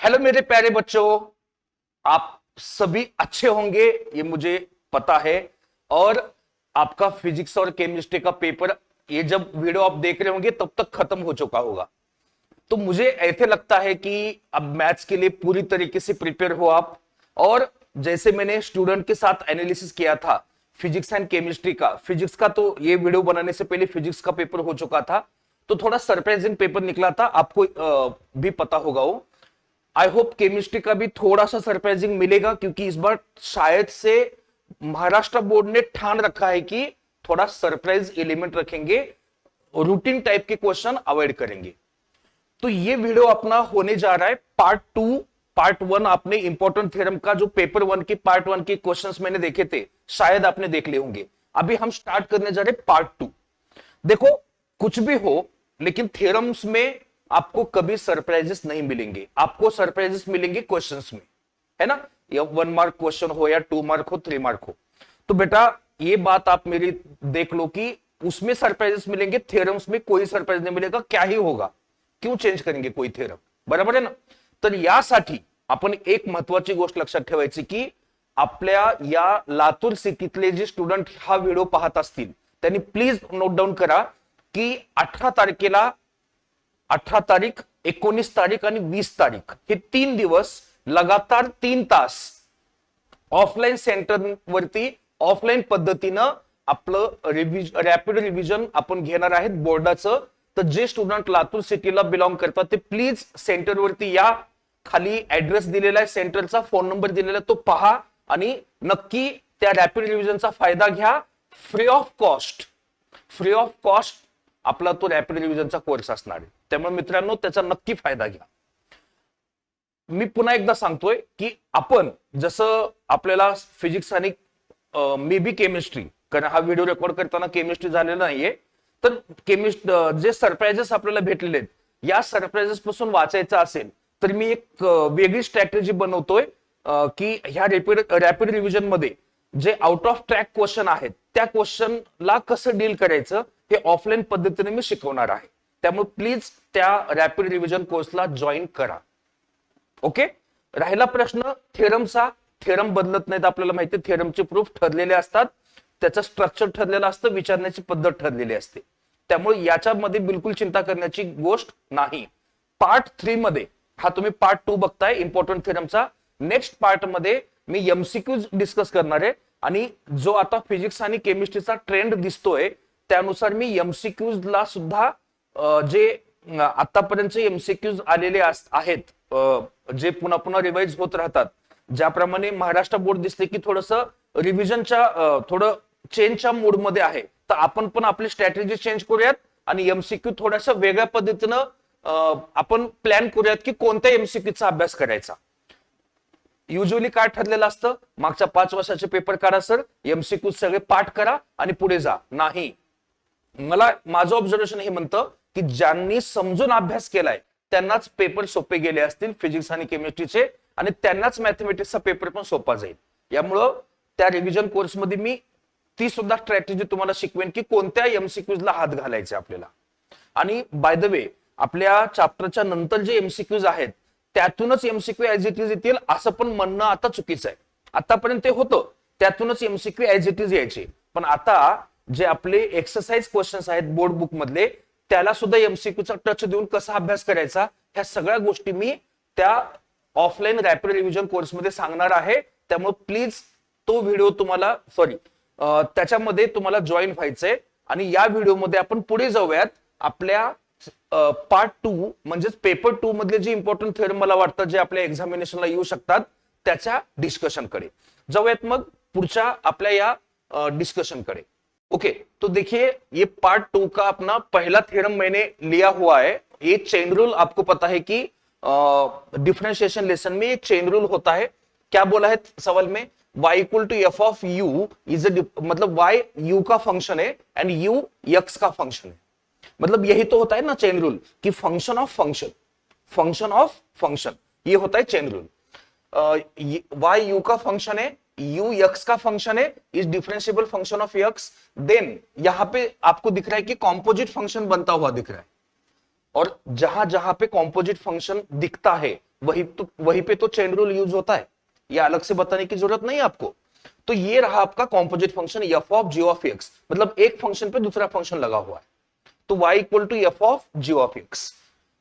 Hello मेरे प्यारे बच्चों, आप सभी अच्छे होंगे ये मुझे पता है। और आपका फिजिक्स और केमिस्ट्री का पेपर ये जब वीडियो आप देख रहे होंगे तब तक खत्म हो चुका होगा। तो मुझे ऐसे लगता है कि अब मैथ्स के लिए पूरी तरीके से प्रिपेयर हो आप। और जैसे मैंने स्टूडेंट के साथ एनालिसिस किया था फिजिक्स एंड केमिस्ट्री का, फिजिक्स का तो ये वीडियो बनाने से पहले फिजिक्स का पेपर हो चुका था, तो थोड़ा सरप्राइजिंग पेपर निकला था, आपको भी पता होगा वो। आई होप केमिस्ट्री का भी थोड़ा सा सरप्राइजिंग मिलेगा, क्योंकि इस बार शायद से महाराष्ट्र बोर्ड ने ठान रखा है कि थोड़ा सरप्राइज एलिमेंट रखेंगे, रूटीन टाइप के क्वेश्चन अवॉइड करेंगे। तो ये वीडियो अपना होने जा रहा है पार्ट 2। पार्ट 1 आपने इंपॉर्टेंट थ्योरम का जो पेपर 1 के पार्ट 1 के क्वेश्चंस मैंने देखे थे, शायद आपने देख लिए होंगे। अभी हम स्टार्ट करने जा रहे हैं पार्ट 2। देखो, कुछ भी हो लेकिन थ्योरम्स में आपको कभी सरप्राइजेस नहीं मिलेंगे, आपको सरप्राइजेस मिलेंगे क्वेश्चंस में, है ना। या 1 मार्क क्वेश्चन हो या 2 मार्क हो 3 मार्क हो, तो बेटा ये बात आप मेरी देख लो कि उसमें सरप्राइजेस मिलेंगे, थ्योरम्स में कोई सरप्राइज नहीं मिलेगा। क्या ही होगा, क्यों चेंज करेंगे कोई थ्योरम, बरोबर आहे ना। तर यासाठी आपण एक महत्वाची गोष्ट लक्षात ठेवायची की आपल्या या लातूर सिटीतले जे स्टुडंट हा व्हिडिओ पाहत असतील त्यांनी प्लीज नोट डाऊन करा की 18 तारखेला 18 तारीख, 19 तारीख आणि 20 तारीख हे 3 दिवस लगातार 3 तास ऑफलाईन सेंटर वरती ऑफलाईन पद्धतीनं आपलं रॅपिड रिव्हिजन आपण घेणार आहेत बोर्डाचं। तर जे स्टुडंट लातूर सिटीला बिलॉंग करतात ते प्लीज सेंटर वरती या, खाली ऍड्रेस दिलेला आहे सेंटरचा, फोन नंबर दिलेला तो पहा आणि नक्की त्या रॅपिड रिव्हिजनचा फायदा घ्या। Free of cost, free of cost आपला तो रॅपिड रिव्हिजनचा कोर्स असणार आहे, त्यामुळे मित्रांनो त्याचा नक्की फायदा घ्या। मी पुन्हा एकदा सांगतोय की आपण जसं आपल्याला फिजिक्स आणि मे बी केमिस्ट्री, कारण हा व्हिडिओ रेकॉर्ड करताना केमिस्ट्री झालेला नाहीये, तर जे सरप्राइजेस आपल्याला भेटलेले आहेत, या सरप्राइजेस पासून वाचायचं असेल तर मी एक वेगळी स्ट्रॅटेजी बनवतोय की ह्या रॅपिड रिव्हिजन मध्ये जे आउट ऑफ ट्रॅक क्वेश्चन आहेत त्या क्वेश्चनला कसं डील करायचं हे ऑफलाईन पद्धतीने मी शिकवणार आहे। त्यामुळे प्लीज त्या रॅपिड रिव्हिजन कोर्सला जॉईन करा। ओके, राहिला प्रश्न थेरमचा, थेरम बदलत नाहीत, आपल्याला माहिती आहे थेरमचे प्रूफ ठरलेले असतात, त्याचं स्ट्रक्चर ठरलेलं असतं, विचारण्याची पद्धत ठरलेली असते, त्यामुळे याच्यामध्ये बिलकुल चिंता करण्याची गोष्ट नाही। पार्ट 3 मध्ये, हा तुम्ही पार्ट 2 बघताय इम्पॉर्टंट थेरमचा, नेक्स्ट पार्ट मध्ये मी एमसीक्यूज डिस्कस करणार आहे आणि जो आता फिजिक्स आणि केमिस्ट्रीचा ट्रेंड दिसतोय त्यानुसार मी एमसीक्यूज ला सुद्धा जे आतापर्यंत एमसीक्यूज आलेले आहेत, जे पुन्हा पुन्हा रिवाइज होत राहतात, ज्याप्रमाणे महाराष्ट्र बोर्ड दिसते की थोडस रिव्हिजनच्या थोडं चेंजच्या मूड मध्ये आहे, तर आपण पण आपली स्ट्रॅटेजी चेंज करूयात आणि एमसीक्यू थोड्याशा वेगळ्या पद्धतीनं आपण प्लॅन करूयात की कोणत्या एमसीक्यूचा अभ्यास करायचा। युजली काय ठरलेलं असतं, मागच्या 5 वर्षाचे पेपर काढा सर, एमसीक्यू सगळे पाठ करा आणि पुढे जा, नाही। मला माझं ऑब्झर्वेशन हे म्हणतं की ज्यांनी समजून अभ्यास केलाय त्यांनाच पेपर सोपे गेले असतील फिजिक्स आणि केमिस्ट्रीचे, आणि त्यांनाच मॅथमेटिक्सचा पेपर पण सोपा जाईल। यामुळं त्या रिव्हिजन कोर्समध्ये मी ती सुद्धा स्ट्रॅटेजी तुम्हाला शिकवेन की कोणत्या एमसीक्यूज ला हात घालायचे आपल्याला। आणि बाय द वे, आपल्या चॅप्टरच्या नंतर जे एमसीक्यूज आहेत त्यातूनच एमसीक्यू ऍज इट इज येतील असं पण म्हणणं आता चुकीचं आहे। आतापर्यंत ते होतं, त्यातूनच एमसीक्यू ऍज इट इज यायचे, पण आता जे आपले एक्सरसाइज क्वेश्चन्स आहेत बोर्ड बुक मधले त्याला सुद्धा एमसीक्यूचा टच देऊन कसा अभ्यास करायचा, ह्या सगळ्या गोष्टी मी त्या ऑफलाईन रॅपिड रिव्हिजन कोर्समध्ये सांगणार आहे। त्यामुळे प्लीज तो व्हिडिओ तुम्हाला त्याच्यामध्ये तुम्हाला जॉईन व्हायचंय आणि या व्हिडिओमध्ये आपण पुढे जाऊयात आपल्या पार्ट 2 म्हणजेच पेपर 2 मधले जे इंपॉर्टंट थेरम मला वाटतं जे आपल्या एक्झामिनेशनला येऊ शकतात त्याच्या डिस्कशन कडे जाऊयात, मग पुढच्या आपल्या या डिस्कशन कडे। ओके, तो देखिए ये पार्ट 2 का अपना पहला थ्योरम मैंने लिया हुआ है। ये चेन रूल, आपको पता है कि डिफरेंशिएशन लेसन में ये चेन रूल होता है। क्या बोला है सवाल में, y equal to F of U is मतलब y u का फंक्शन है एंड u x का फंक्शन है। मतलब यही तो होता है ना चेन रूल कि function of function, function of function, ये होता है चेन रूल। y u का फंक्शन है, u x का फंक्शन है, is differentiable function of x। Then यहां पे आपको दिख रहा है कि कॉम्पोजिट फंक्शन बनता हुआ दिख रहा है, और जहां जहां पे कॉम्पोजिट फंक्शन दिखता है वहीं पे तो चेन रूल यूज होता है, ये अलग से बताने की जरूरत नहीं है आपको। तो ये रहा आपका composite function F of G of X, मतलब एक फंक्शन पे दूसरा फंक्शन लगा हुआ है। तो y equal to F of G of X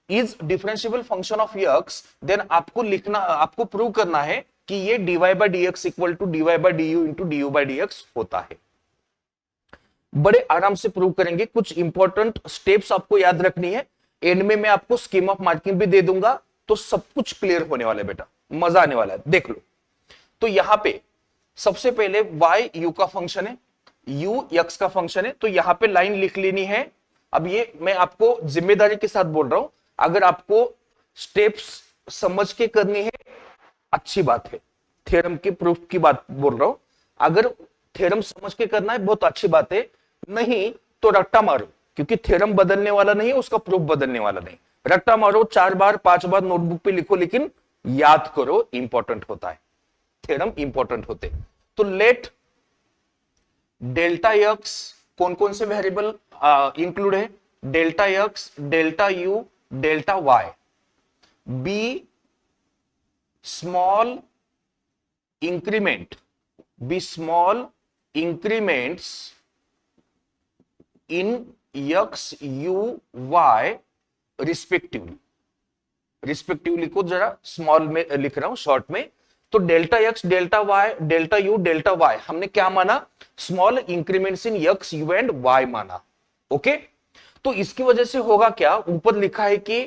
is differentiable function of X, then आपको लिखना, आपको प्रूव करना है कि ये dy by D X equal to dy by D U into D U by D X होता है। बड़े आराम से प्रूव करेंगे, कुछ इंपॉर्टेंट स्टेप्स आपको याद रखनी है, एंड में मैं आपको स्कीम ऑफ मार्किंग भी दे दूंगा, तो सब कुछ क्लियर होने वाला है बेटा, मजा आने वाला है, देख लो। तो यहां पे सबसे पहले y u का फंक्शन है, u x का फंक्शन है, तो यहां पे लाइन लिख लेनी है। अब ये मैं आपको जिम्मेदारी के साथ बोल रहा हूं, अगर आपको स्टेप्स समझ के करनी है अच्छी बात है, थ्योरम के प्रूफ की बात बोल रहा हूं, अगर थ्योरम समझ के करना है बहुत अच्छी बात है, नहीं तो रट्टा मारो, क्योंकि थ्योरम बदलने वाला नहीं है, उसका प्रूफ बदलने वाला नहीं। रट्टा मारो, 4 बार 5 बार नोटबुक पे लिखो, लेकिन याद करो, इंपॉर्टेंट होता है, थ्योरम इंपॉर्टेंट होते। तो लेट डेल्टा एक्स, कौन कौन से वेरिएबल इंक्लूड है, delta X, delta you, delta Y be small increment, be small increments in X U Y respectively, respectively को जरा स्मॉल में लिख रहा हूं शॉर्ट में। तो delta X, delta Y, delta you, delta Y हमने क्या माना, small increments in X U and Y माना। ओके, तो इसकी वजह से होगा क्या, ऊपर लिखा है कि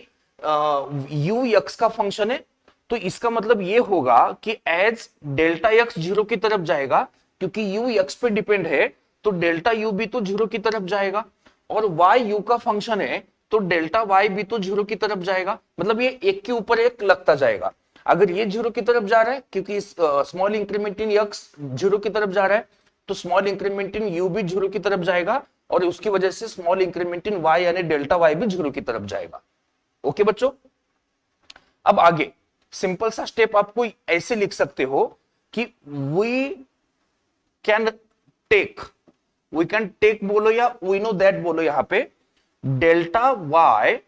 यू एक्स का फंक्शन है, तो इसका मतलब ये होगा कि एज डेल्टा एक्स जीरो की तरफ जाएगा, क्योंकि यू एक्स पे डिपेंड है, तो डेल्टा यू भी तो जीरो की तरफ जाएगा, और वाई यू का फंक्शन है, तो डेल्टा वाई भी तो जीरो की तरफ जाएगा, मतलब ये एक के ऊपर एक लगता जाएगा। अगर ये जीरो की तरफ जा रहा है, क्योंकि small increment in x zero की तरफ जा रहा है, तो स्मॉल इंक्रीमेंट इन यू भी जीरो की तरफ जाएगा, और उसकी वजह से स्मॉल इंक्रीमेंट इन वाई यानी डेल्टा वाई भी जीरो की तरफ जाएगा। ओके बच्चों, अब आगे सिंपल सा स्टेप आपको ऐसे लिख सकते हो कि वी कैन टेक बोलो या वी नो दैट बोलो, यहां पे delta Y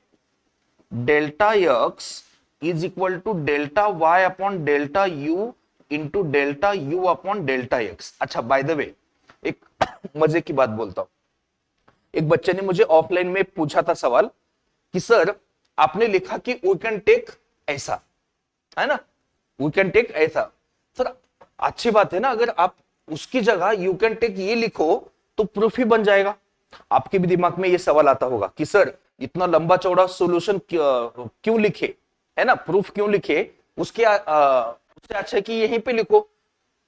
delta X is equal to delta Y upon delta you into delta you upon delta X. अच्छा, बाय द वे एक मजे की बात बोलता हूं, एक बच्चे ने मुझे ऑफलाइन में पूछा था सवाल कि सर आपने लिखा कि वी कैन टेक ऐसा, है ना, वी कैन टेक ऐसा। सर अच्छी बात है ना, अगर आप उसकी जगह यू कैन टेक ये लिखो तो प्रूफ ही बन जाएगा। आपके भी दिमाग में ये सवाल आता होगा कि सर इतना लंबा चौड़ा सॉल्यूशन क्यों लिखे, है ना, प्रूफ क्यों लिखे, उससे अच्छा है कि यहीं पे लिखो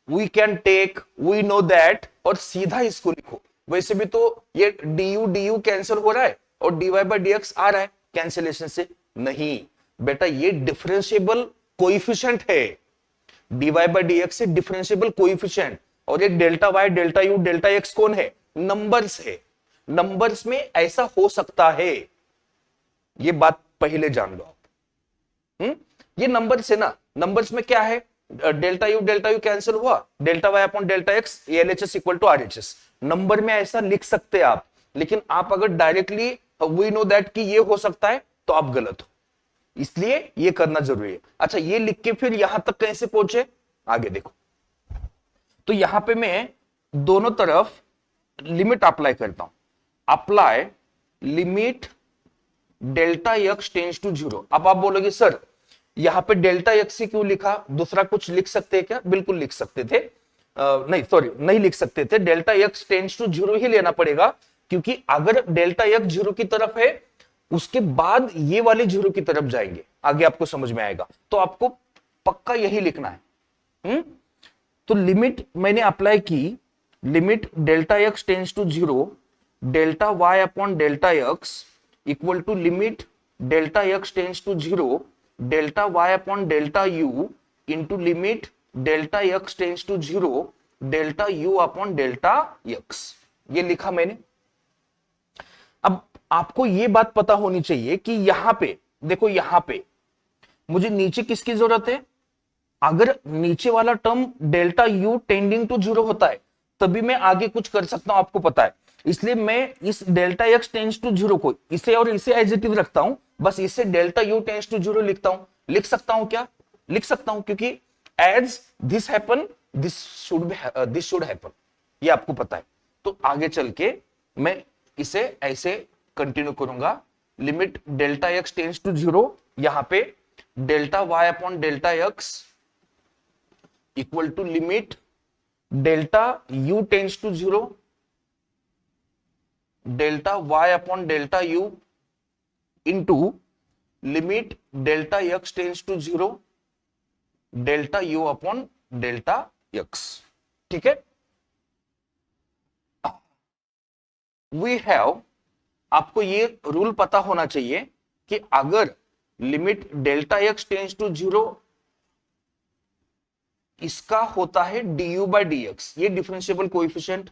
we can take, we know that, और सीधा इसको लिखो। वैसे भी तो ये डी यू कैंसिल हो रहा है और dy बाई डी एक्स आ रहा है कैंसिलेशन से, नहीं बेटा ये डिफरेंशिएबल कोएफिशिएंट है, dy बाई डी एक्स से डिफरेंशिएबल कोएफिशिएंट, और ये delta Y delta you delta x कौन है, नंबर्स है, नंबर्स में ऐसा हो सकता है, ये बात पहले जान लो आप। ये नंबर्स है ना, नंबर्स में क्या है, डेल्टा यू कैंसिल हुआ, delta Y upon delta x, LHS equal to RHS, number में ऐसा लिख सकते हैं आप, लेकिन आप अगर डायरेक्टली वी नो दैट कि ये हो सकता है तो आप गलत हो, इसलिए ये करना जरूरी है। अच्छा, ये लिख के फिर यहां तक कैसे पहुंचे, आगे देखो। तो यहां पे मैं दोनों तरफ लिमिट अप्लाई करता हूं, apply limit delta x tends to zero. अब आप बोलोगे सर यहां पे डेल्टा एक्स से क्यों लिखा, दूसरा कुछ लिख सकते हैं क्या, बिल्कुल लिख सकते थे, नहीं सॉरी नहीं लिख सकते थे, delta x tends to zero ही लेना पड़ेगा, क्योंकि अगर डेल्टा एक्स जीरो की तरफ है उसके बाद ये वाले जीरो की तरफ जाएंगे, आगे आपको समझ में आएगा, तो आपको पक्का यही लिखना है। तो लिमिट मैंने अप्लाई की, limit delta x tends to zero, delta Y upon delta x equal to limit delta x tends to zero, delta Y upon delta you into limit delta x tends to zero, delta you upon delta x, ये लिखा मैंने। अब आपको ये बात पता होनी चाहिए कि यहां पे देखो, यहां पे मुझे नीचे किसकी जरूरत है, अगर नीचे वाला term delta u tending to zero होता है तभी मैं आगे कुछ कर सकता हूं, आपको पता है, इसलिए मैं इस delta x tends to zero को इसे और इसे एज इट इज रखता हूं, बस इसे delta u tends to zero लिखता हूं, लिख सकता हूं क्या? लिख सकता हूं, क्योंकि as this happen this should happen, ये आपको पता है। तो आगे चल के मैं इसे ऐसे कंटिन्यू करूंगा। Limit delta x tends to 0, यहां पे delta Y upon delta x equal to limit delta u tends to 0, delta Y upon delta you into limit delta x tends to 0, delta you upon delta x. ठीक है, we have, आपको ये rule पता होना चाहिए कि अगर limit delta x tends to 0 इसका होता है du बाई डी एक्स, ये differentiable coefficient.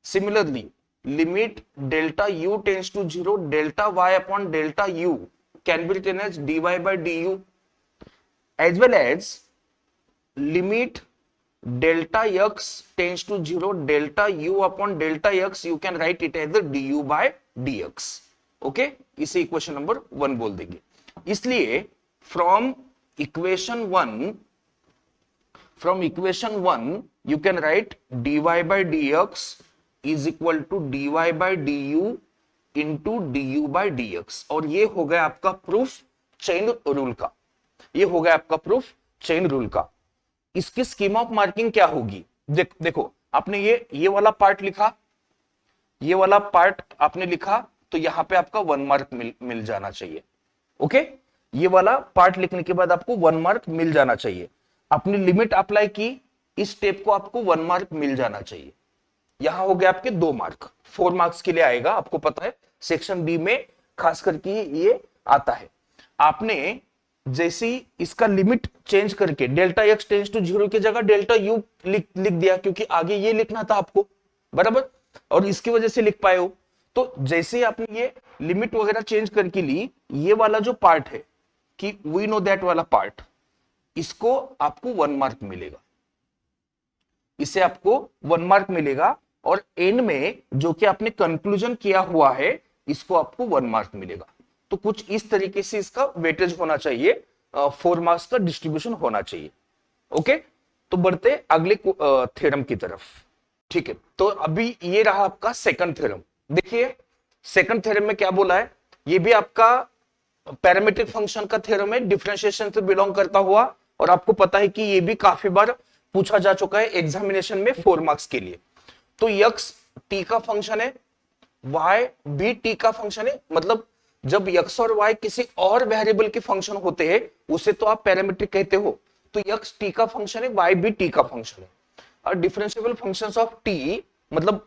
Similarly limit delta u tends to 0, delta y upon delta u can be written as dy by du, as well as limit delta x tends to 0, delta u upon delta x you can write it as du by dx। Okay, इसे equation number 1 बोल देंगे। इसलिए from equation 1 you can write dy by dx is equal to dy by du into du by dx, और ये हो गया आपका proof chain rule का। ये हो गया आपका प्रूफ चेन रूल का। इसकी स्कीम ऑफ मार्किंग क्या होगी? देखो आपने ये वाला पार्ट लिखा, ये वाला पार्ट आपने लिखा, तो यहां पे आपका 1 मार्क मिल जाना चाहिए। ओके, ये वाला पार्ट लिखने के बाद आपको 1 मार्क मिल जाना चाहिए। अपनी लिमिट अप्लाई की, इस स्टेप को आपको 1 मार्क मिल जाना चाहिए। यहां हो गया आपके 2 मार्क, 4 मार्क्स के लिए आएगा, आपको पता है सेक्शन डी में खास करके ये आता है। आपने जैसे ही इसका लिमिट चेंज करके डेल्टा एक्स टेंस टू 0 की जगह डेल्टा यू लिख दिया, क्योंकि आगे ये लिखना था आपको, बराबर, और इसकी वजह से लिख पाए हो। तो जैसे ही आपने ये लिमिट वगैरह चेंज करके ली, ये वाला जो पार्ट है कि वी नो दैट वाला पार्ट, इसको आपको 1 मार्क मिलेगा, इसे आपको 1 मार्क मिलेगा। और एंड में जो कि आपने कंक्लूजन किया हुआ है, इसको आपको 1 मार्क मिलेगा। तो कुछ इस तरीके से इसका वेटेज होना चाहिए, 4 मार्क्स का डिस्ट्रीब्यूशन होना चाहिए। ओके, तो बढ़ते अगले थ्योरम की तरफ। ठीक है, तो अभी ये रहा आपका सेकंड थ्योरम। देखिए सेकंड थ्योरम में क्या बोला है, ये भी आपका पैरामीट्रिक फंक्शन का थ्योरम है, डिफरेंशिएशन से बिलोंग करता हुआ, और आपको पता है कि ये भी काफी बार पूछा जा चुका है एग्जामिनेशन में 4 मार्क्स के लिए। तो x t का फंक्शन है, y भी t का फंक्शन है, मतलब जब x और y किसी और वेरिएबल के फंक्शन होते हैं उसे तो आप पैरामीट्रिक कहते हो। तो x t का फंक्शन है, y भी t का फंक्शन है। और डिफरेंशिएबल फंक्शंस ऑफ t, मतलब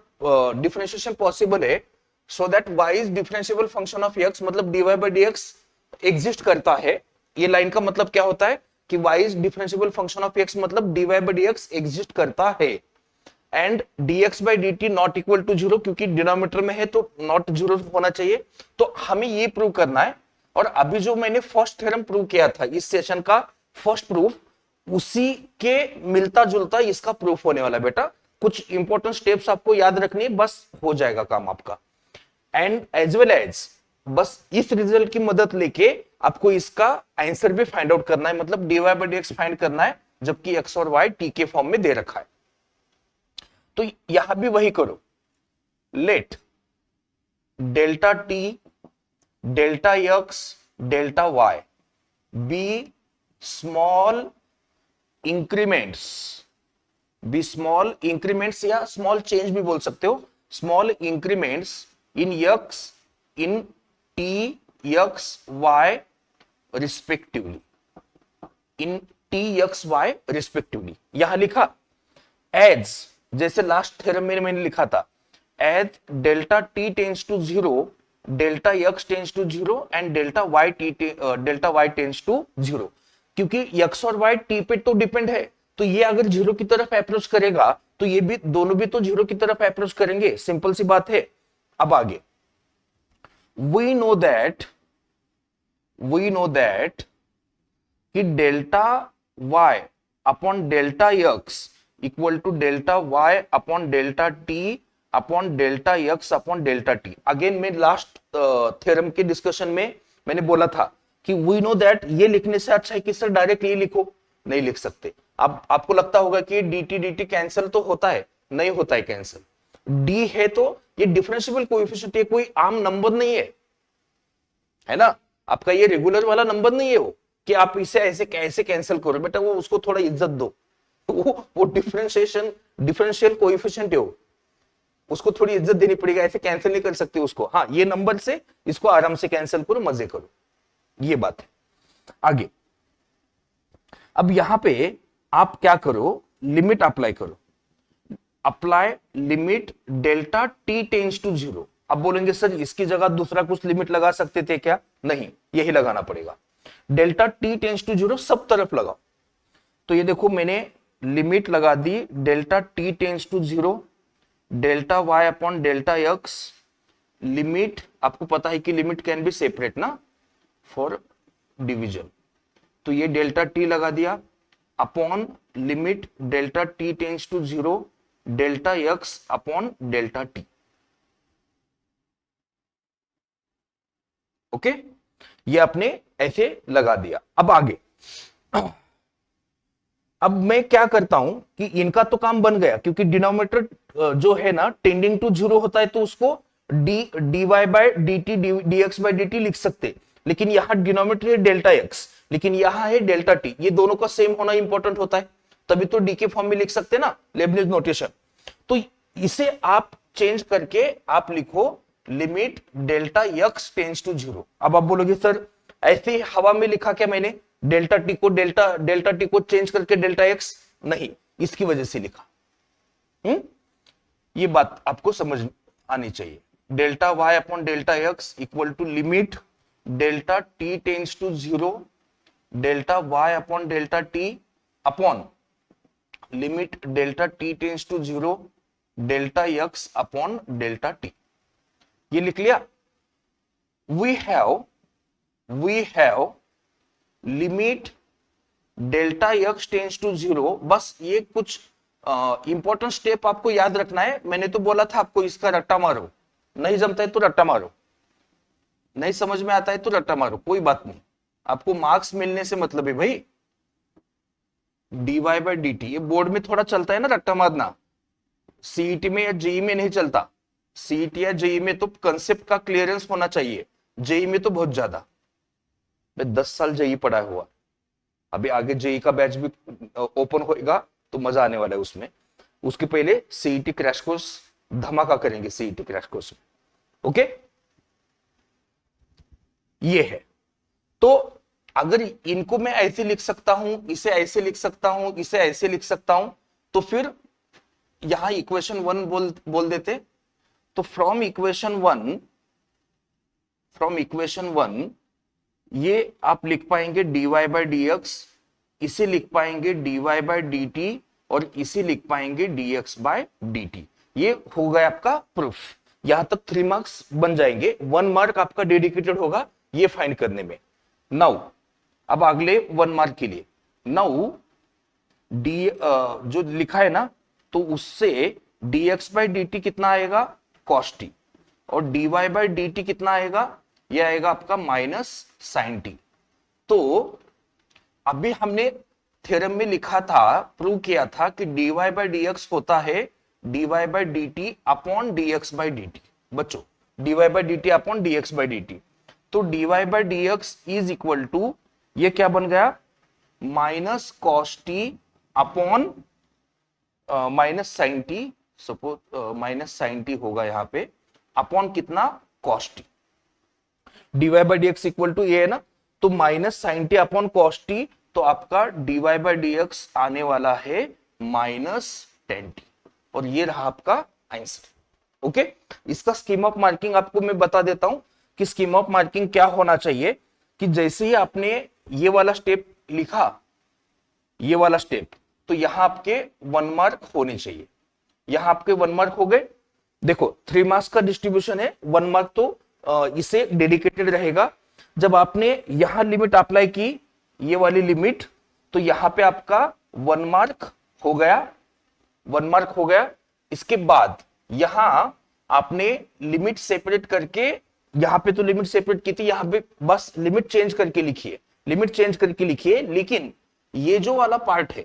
डिफरेंशिएशन पॉसिबल है, so that y is differentiable function of x, मतलब dy by dx एग्जिस्ट करता है। ये लाइन का मतलब क्या होता है कि y is differentiable function of x, मतलब dy by dx एग्जिस्ट करता है। And dx by dt not equal to 0, क्योंकि डिनोमिनेटर में है तो नॉट 0 होना चाहिए। तो हमें ये प्रूव करना है। और अभी जो मैंने फर्स्ट थ्योरम प्रूव किया था, इस सेशन का फर्स्ट प्रूफ, उसी के मिलता जुलता इसका प्रूफ होने वाला है बेटा। कुछ इंपॉर्टेंट स्टेप्स आपको याद रखनी है, बस हो जाएगा काम आपका। एंड एज वेल एज बस इस रिजल्ट की मदद लेके आपको इसका आंसर भी फाइंड आउट करना है, मतलब dy by dx फाइंड करना है, जबकि x और y t के फॉर्म में दे रखा है। तो यहां भी वही करो, let delta t delta x delta y be small increments या स्मॉल चेंज भी बोल सकते हो, small increments in x in t x y respectively, in t x y respectively. यहां लिखा एज, जैसे लास्ट थ्योरम में मैंने लिखा था, as delta t tends to 0, delta x tends to 0 and delta y tends to 0। क्योंकि x और y t पे तो डिपेंड है, तो ये अगर 0 की तरफ अप्रोच करेगा तो ये भी दोनों भी तो 0 की तरफ अप्रोच करेंगे, सिंपल सी बात है। अब आगे we know that कि delta y upon delta x equal to delta y upon delta t upon delta x upon delta t। Again मैं लास्ट थ्योरम के डिस्कशन में मैंने बोला था कि वी नो दैट ये लिखने से अच्छा है कि सर डायरेक्ट ये लिखो, नहीं लिख सकते। अब आपको लगता होगा कि dt dt कैंसिल तो होता है, नहीं होता है कैंसिल। d है तो ये डिफरेंशिएबल कोएफिशिएंट है, कोई आम नंबर नहीं है ना, आपका ये रेगुलर वाला नंबर नहीं है वो कि आप इसे ऐसे कैसे कैंसिल करो, बेटा वो उसको थोड़ा इज्जत दो। वो डिफरेंशियल कोएफिशिएंट है वो, उसको थोड़ी इज्जत देनी पड़ेगी, ऐसे कैंसिल नहीं कर सकते उसको। हाँ ये नंबर से इसको आराम से कैंसिल करो, मजे करो, ये बात है। आगे अब यहां पे आप क्या करो, लिमिट अप्लाई करो, apply limit delta T tends to 0। अब बोलेंगे सर इसकी जगह दूसरा कुछ लिमिट लगा सकते थे क्या, नहीं यही लगाना पड़ेगा। डेल्टा टी टेंड्स टू 0 सब तरफ लगाओ। तो ये देखो मैंने लिमिट लगा दी delta T tends to 0 delta Y upon delta X. Limit आपको पता है कि लिमिट कैन बी सेपरेट ना फॉर डिवीजन, तो ये डेल्टा टी लगा दिया upon limit delta T tends to 0 delta x upon delta T. Okay ये आपने ऐसे लगा दिया। अब आगे अब मैं क्या करता हूं कि इनका तो काम बन गया, क्योंकि डिनोमिनेटर जो है ना टेंडिंग टू 0 होता है, तो उसको dy by dt dx by dt लिख सकते, लेकिन यहां डिनोमिनेटर है डेल्टा x, लेकिन यहां है डेल्टा t, ये दोनों का सेम होना इंपॉर्टेंट होता है, तभी तो डी के फॉर्म में लिख सकते ना, लेबनिज नोटेशन। तो इसे आप चेंज करके आप लिखो limit delta x tends to 0। अब आप बोलोगे सर ऐसे हवा में लिखा क्या मैंने, डेल्टा टी को चेंज करके डेल्टा x, नहीं इसकी वजह से लिखा। ये बात आपको समझ आनी चाहिए। Delta Y upon delta x equal to limit delta T tends to 0 delta Y upon delta t upon limit delta T tends to 0 delta x upon delta t. ये लिख लिया। We have limit delta x tends to 0। बस ये कुछ important step आपको याद रखना है। मैंने तो बोला था आपको इसका रट्टा मारो, नहीं जमता है तो रट्टा मारो, नहीं समझ में आता है तो रट्टा मारो, कोई बात नहीं, आपको मार्क्स मिलने से मतलब है भाई। dy बाय dt ये बोर्ड में थोड़ा चलता है ना रट्टा मारना, सीईटी में या जेई में नहीं चलता। सीईटी या जेई में तो कंसेप्ट का क्लियरेंस होना चाहिए, जेई में तो बहुत ज्यादा। मैं 10 साल जेई पढ़ा हुआ, अभी आगे जेई का बैच भी ओपन होएगा तो मजा आने वाला है उसमें। उसके पहले सीईटी क्रैश कोर्स धमाका करेंगे, सीईटी क्रैश कोर्स में। ओके ये है। तो अगर इनको मैं ऐसे लिख सकता हूं, इसे ऐसे लिख सकता हूं, इसे ऐसे लिख सकता हूं, तो फिर यहां इक्वेशन 1 बोल देते। तो फ्रॉम इक्वेशन 1 ये आप लिख पाएंगे dy बाय dx, इसे लिख पाएंगे dy बाय dt और इसे लिख पाएंगे dx बाय dt। ये हो गया आपका प्रूफ। यहां तक 3 मार्क्स बन जाएंगे, 1 मार्क आपका डेडिकेटेड होगा ये फाइंड करने में। नाउ अब अगले 1 मार्क के लिए, नाउ डी जो लिखा है ना, तो उससे dx बाय dt कितना आएगा cos t, और dy बाय dt कितना आएगा, ये आएगा आपका माइनस साइन टी। तो अभी हमने थ्योरम में लिखा था, प्रूव किया था कि dy बाय dx होता है dy by dt upon dx by dt। बच्चों dy by dt upon dx by dt, तो dy by dx is equal to ये क्या बन गया, minus cos t upon minus sine t, suppose minus sine t होगा यहां पे, upon कितना cos t. dy by dx equal to ये है ना, तो minus sine t upon cos t, तो आपका dy बाय dx आने वाला है माइनस टेन टी, और ये रहा आपका आंसर। ओके इसका स्कीम ऑफ मार्किंग आपको मैं बता देता हूं कि स्कीम ऑफ मार्किंग क्या होना चाहिए। कि जैसे ही आपने ये वाला स्टेप लिखा, ये वाला स्टेप, तो यहां आपके 1 मार्क होने चाहिए। यहां आपके 1 मार्क हो गए। देखो 3 मार्क्स का डिस्ट्रीब्यूशन है, 1 मार्क तो इसे डेडिकेटेड रहेगा। जब आपने यहां लिमिट अप्लाई की, ये वाली लिमिट, तो यहां पे आपका 1 मार्क हो गया, 1 मार्क हो गया। इसके बाद यहां आपने लिमिट सेपरेट करके यहां पे तो लिमिट सेपरेट की थी, यहां पे बस लिमिट चेंज करके लिखिए, लिमिट चेंज करके लिखिए। लेकिन ये जो वाला पार्ट है,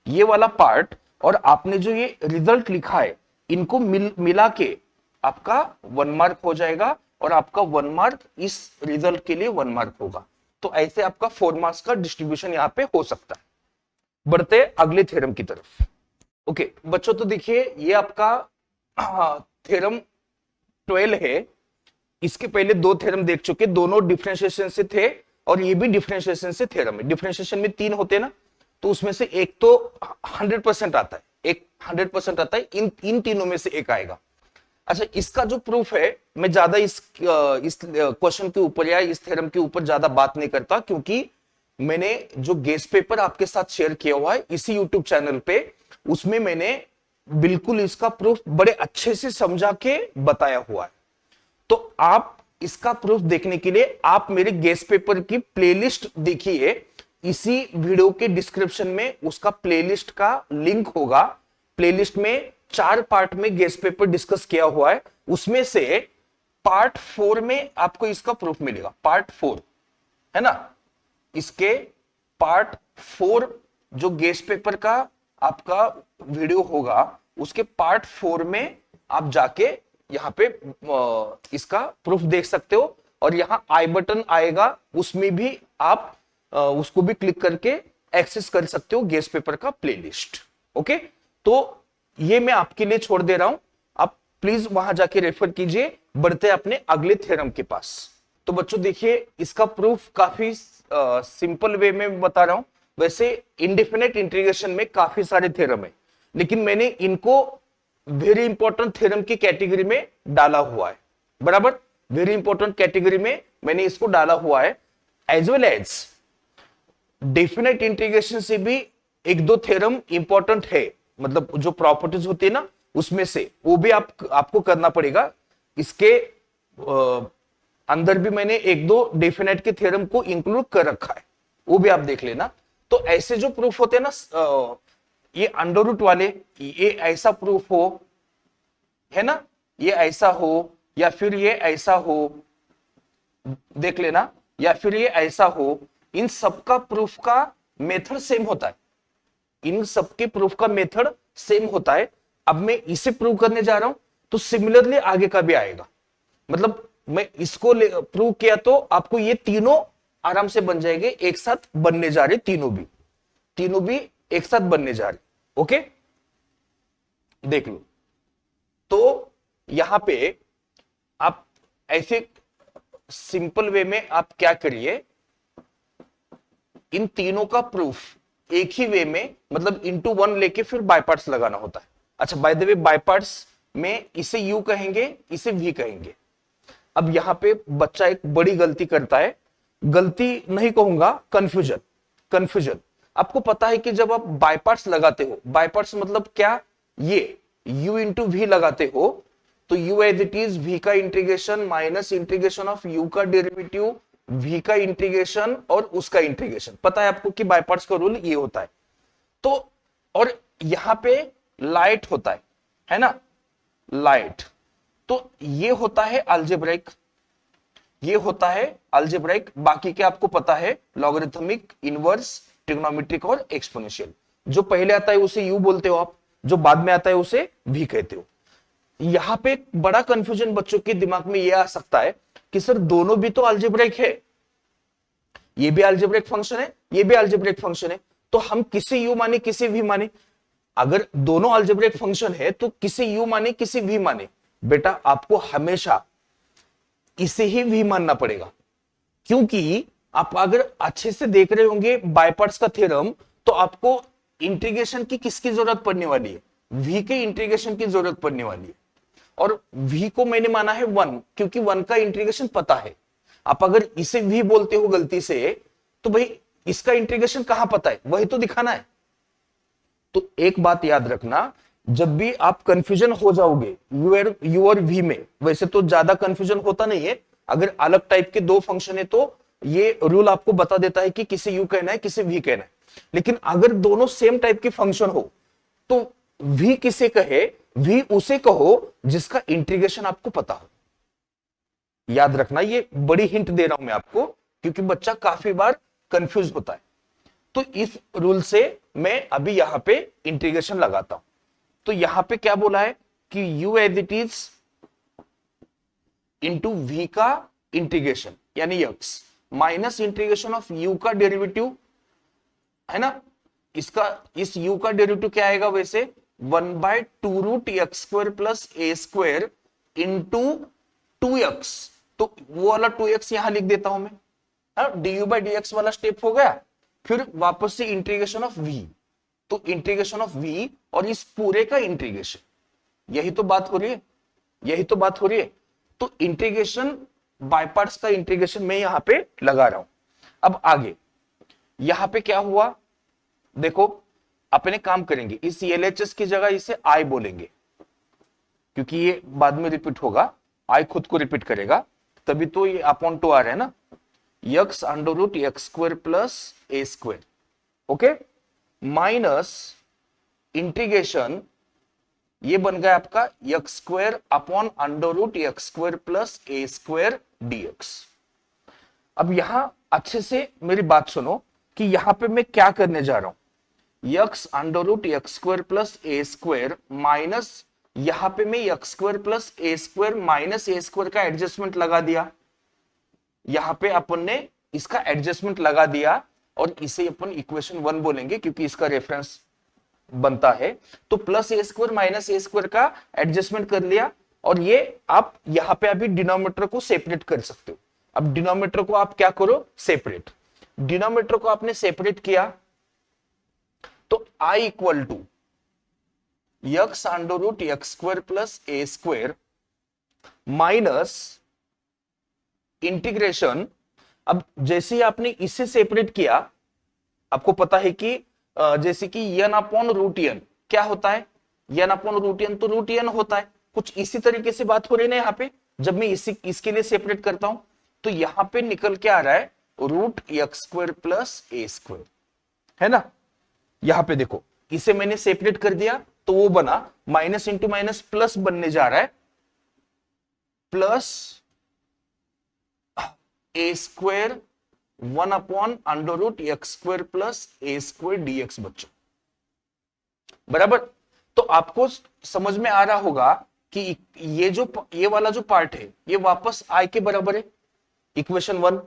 ये वाला पार्ट और आपने जो ये रिजल्ट लिखा है, इनको मिला के आपका 1 मार्क हो जाएगा और आपका 1 मार्क इस रिजल्ट के लिए 1 मार्क होगा। तो ऐसे आपका 4 मार्क्स का डिस्ट्रीब्यूशन यहां पे हो सकता है। बढ़ते अगले थ्योरम की तरफ। ओके बच्चों, तो देखिए ये आपका थ्योरम 12 है। इसके पहले 2 थ्योरम देख चुके, दोनों डिफरेंशिएशन से थे और ये भी डिफरेंशिएशन से थ्योरम है। डिफरेंशिएशन में 3 होते हैं ना, तो उसमें से एक तो 100% आता है, एक 100% आता है, इन तीनों में से एक आएगा। अच्छा, इसका जो प्रूफ है, मैं ज्यादा इस क्वेश्चन के ऊपर या इस थ्योरम के ऊपर ज्यादा बात नहीं करता, क्योंकि मैंने जो गेस्ट पेपर आपके साथ शेयर किया हुआ है इसी यूट्यूब चैनल पे, उसमें मैंने बिल्कुल इसका प्रूफ बड़े अच्छे से समझा के बताया हुआ है। तो आप इसका प्रूफ देखने के लिए आप मेरे गेस्ट पेपर की प्लेलिस्ट देखिए, इसी वीडियो के डिस्क्रिप्शन में उसका प्लेलिस्ट का लिंक होगा। प्लेलिस्ट में 4 पार्ट में गेस्ट पेपर डिस्कस किया हुआ है, उसमें से पार्ट 4 में आपको इसका प्रूफ मिलेगा। पार्ट 4 है ना, इसके पार्ट 4 जो गेस्ट पेपर का आपका वीडियो होगा, उसके पार्ट 4 में आप जाके यहां पे इसका प्रूफ देख सकते हो। और यहां आई बटन आएगा, उसमें भी आप उसको भी क्लिक करके एक्सेस कर सकते हो गेस्ट पेपर का प्लेलिस्ट। ओके, तो ये मैं आपके लिए छोड़ दे रहा हूं, आप प्लीज वहां जाके रेफर कीजिए। बढ़ते अपने अगले थ्योरम के पास। तो बच्चों देखिए, इसका प्रूफ काफी सिंपल वे में बता रहा हूं। वैसे इंडेफिनेट इंटीग्रेशन में काफी सारे थ्योरम है, लेकिन मैंने इनको वेरी इंपॉर्टेंट थ्योरम की कैटेगरी में डाला हुआ है। बराबर, वेरी इंपॉर्टेंट कैटेगरी में मैंने इसको डाला हुआ है। As well as definite integration से भी 1-2 थ्योरम इंपॉर्टेंट है, मतलब जो प्रॉपर्टीज होती है ना, उसमें से वो भी आपको करना पड़ेगा। इसके अंदर भी मैंने 1-2 डेफिनेट के थ्योरम को इंक्लूड कर रखा है, वो भी आप देख लेना। तो ऐसे जो प्रूफ होते हैं ना, ये अंडर रूट वाले, ये ऐसा प्रूफ हो, है ना, ये ऐसा हो या फिर ये ऐसा हो, देख लेना, या फिर ये ऐसा हो, इन सबका प्रूफ का मेथड सेम होता है। इन सबके प्रूफ का मेथड सेम होता है। अब मैं इसे प्रूव करने जा रहा हूं, तो सिमिलरली आगे का भी आएगा। मतलब मैं इसको प्रूव किया तो आपको ये तीनों आराम से बन जाएंगे, एक साथ बनने जा रहे, तीनों भी एक साथ बनने जा रहे। ओके, देख लो। तो यहां पे आप ऐसे सिंपल वे में आप क्या करिए, इन तीनों का प्रूफ एक ही वे में, मतलब इनटू 1 लेके फिर बाय पार्ट्स लगाना होता है। अच्छा, by the way by parts में इसे यू कहेंगे, इसे वी कहेंगे। अब यहां पे बच्चा एक बड़ी गलती करता है, गलती नहीं कहूंगा, कंफ्यूजन। आपको पता है कि जब आप बाय पार्ट्स लगाते हो, बाय पार्ट्स मतलब क्या, ये u इंटू वी लगाते हो, तो u as it is v का integration minus integration of u का डेरिवेटिव, v का इंटीग्रेशन और उसका इंटीग्रेशन। पता है आपको कि बाय पार्ट्स का रूल ये होता है। तो और यहां पे लाइट होता है ना, लाइट। तो ये होता है अलजेब्रिक, ये होता है अलजेब्रिक। बाकी के आपको पता है, लॉगरिथमिक, इनवर्स, ट्रिग्नोमेट्रिक और एक्सपोनेंशियल। जो पहले आता है उसे u बोलते हो आप, जो बाद में आता है उसे v कहते हो। यहां पे बड़ा कंफ्यूजन बच्चों के दिमाग में यह आ सकता है कि सर दोनों भी तो अलजेब्रिक है, ये भी अलजेब्रिक फंक्शन है, ये भी अलजेब्रिक फंक्शन है, तो हम किसे u माने किसे v माने। अगर दोनों अलजेब्रिक फंक्शन है तो किसे u माने किसे v माने। बेटा आपको हमेशा इसे ही v मानना पड़ेगा, क्योंकि आप अगर अच्छे से देख रहे होंगे बाय पार्ट्स का थ्योरम, तो आपको इंटीग्रेशन की किसकी जरूरत पड़ने वाली है, v के इंटीग्रेशन की जरूरत पड़ने वाली है। और v को मैंने माना है 1, क्योंकि 1 का इंटीग्रेशन पता है। आप अगर इसे v बोलते हो गलती से, तो भाई इसका इंटीग्रेशन कहां पता है, वही तो दिखाना है। तो एक बात याद रखना, जब भी आप कंफ्यूजन हो जाओगे u और v में, वैसे तो ज्यादा कंफ्यूजन होता नहीं है, अगर अलग टाइप के 2 फंक्शन है तो ये रूल आपको बता देता है कि किसे u कहना है किसे v कहना है। लेकिन अगर दोनों सेम टाइप के फंक्शन हो, तो v किसे कहे, v उसे कहो जिसका इंटीग्रेशन आपको पता हो। याद रखना, ये बड़ी हिंट दे रहा हूं मैं आपको, क्योंकि बच्चा काफी बार कंफ्यूज होता है। तो इस रूल से मैं अभी यहां पे इंटीग्रेशन लगाता हूं। तो यहां पे क्या बोला है कि u as it is into v का इंटीग्रेशन यानी x minus integration of u का डेरिवेटिव, है ना। इसका इस u का डेरिवेटिव क्या आएगा वैसे, 1/2√x² प्लस ए स्क्वायर इंटू 2x। तो वो वाला 2x यहां लिख देता हूं मैं, du/dx वाला स्टेप हो गया। फिर वापस से इंटीग्रेशन ऑफ v, तो इंटीग्रेशन ऑफ v और इस पूरे का इंटीग्रेशन, यही तो बात हो रही है, यही तो बात हो रही है। तो इंटीग्रेशन बाय पार्ट्स का इंटीग्रेशन मैं यहां पे लगा रहा हूं। अब आगे यहां पे क्या हुआ, देखो अपने काम करेंगे, इस LHS की जगह इसे I बोलेंगे, क्योंकि ये बाद में रिपीट होगा, I खुद को रिपीट करेगा, तभी तो ये अपॉन टू आ रहा है ना, x √x² प्लस ए स्क्वायर, ओके, माइनस इंटीग्रेशन ये बन गया आपका x² अपॉन √x² प्लस ए स्क्वायर dx। अब यहां अच्छे से मेरी बात सुनो कि यहां पे मैं क्या करने जा रहा हूं, x √x² प्लस ए स्क्वायर माइनस, यहां पे मैं x² प्लस ए स्क्वायर माइनस ए स्क्वायर का एडजस्टमेंट लगा दिया, यहां पे अपन ने इसका एडजस्टमेंट लगा दिया और इसे अपन इक्वेशन 1 बोलेंगे क्योंकि इसका रेफरेंस बनता है। तो प्लस ए स्क्वायर माइनस ए स्क्वायर का एडजस्टमेंट कर लिया, और ये आप यहां पे अभी डिनोमिनेटर को सेपरेट कर सकते हो। अब डिनोमिनेटर को आप क्या करो, सेपरेट, डिनोमिनेटर को आपने सेपरेट किया तो I equal to x √x² plus A square minus integration. अब जैसे ही आपने इसे सेपरेट किया, आपको पता है कि जैसे कि n/√n क्या होता है, n/√n तो √n होता है, कुछ इसी तरीके से बात हो रही है ना। यहाँ पे जब मैं इसके लिए सेपरेट करता हूं तो यहां पे निकल के आ रहा है √x² प्लस ए स्क्वायर, है ना। यहां पे देखो इसे मैंने सेपरेट कर दिया तो वो बना माइनस इंटू माइनस प्लस बनने जा रहा है, प्लस ए स्क्वायर 1/√x² प्लस ए स्क्वायर dx बच्चों, बराबर। तो आपको समझ में आ रहा होगा कि ये वाला जो पार्ट है ये वापस I के बराबर है, इक्वेशन 1,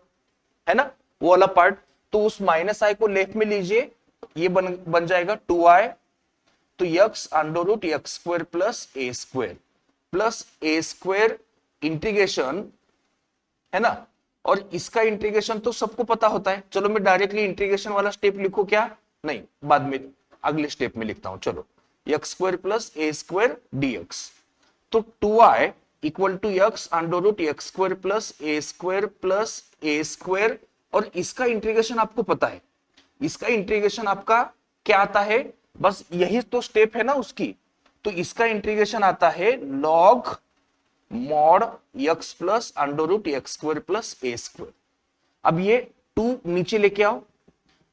है ना, वो वाला पार्ट। तो उस माइनस I को लेफ्ट में लीजिए, ये बन जाएगा 2I, तो x √x² प्लस ए स्क्वायर इंटीग्रेशन, है ना। और इसका इंटीग्रेशन तो सबको पता होता है, चलो मैं डायरेक्टली इंटीग्रेशन वाला स्टेप लिखूं क्या, नहीं, बाद में अगले स्टेप में लिखता हूं। चलो x² प्लस ए स्क्वायर dx, तो 2I equal to x √x² plus A square, और इसका इंटीग्रेशन आपको पता है, इसका इंटीग्रेशन आपका क्या आता है, बस यही तो स्टेप है ना उसकी। तो इसका इंटीग्रेशन आता है log mod x plus √x² plus ए स्क्वायर। अब ये 2 नीचे लेके आओ,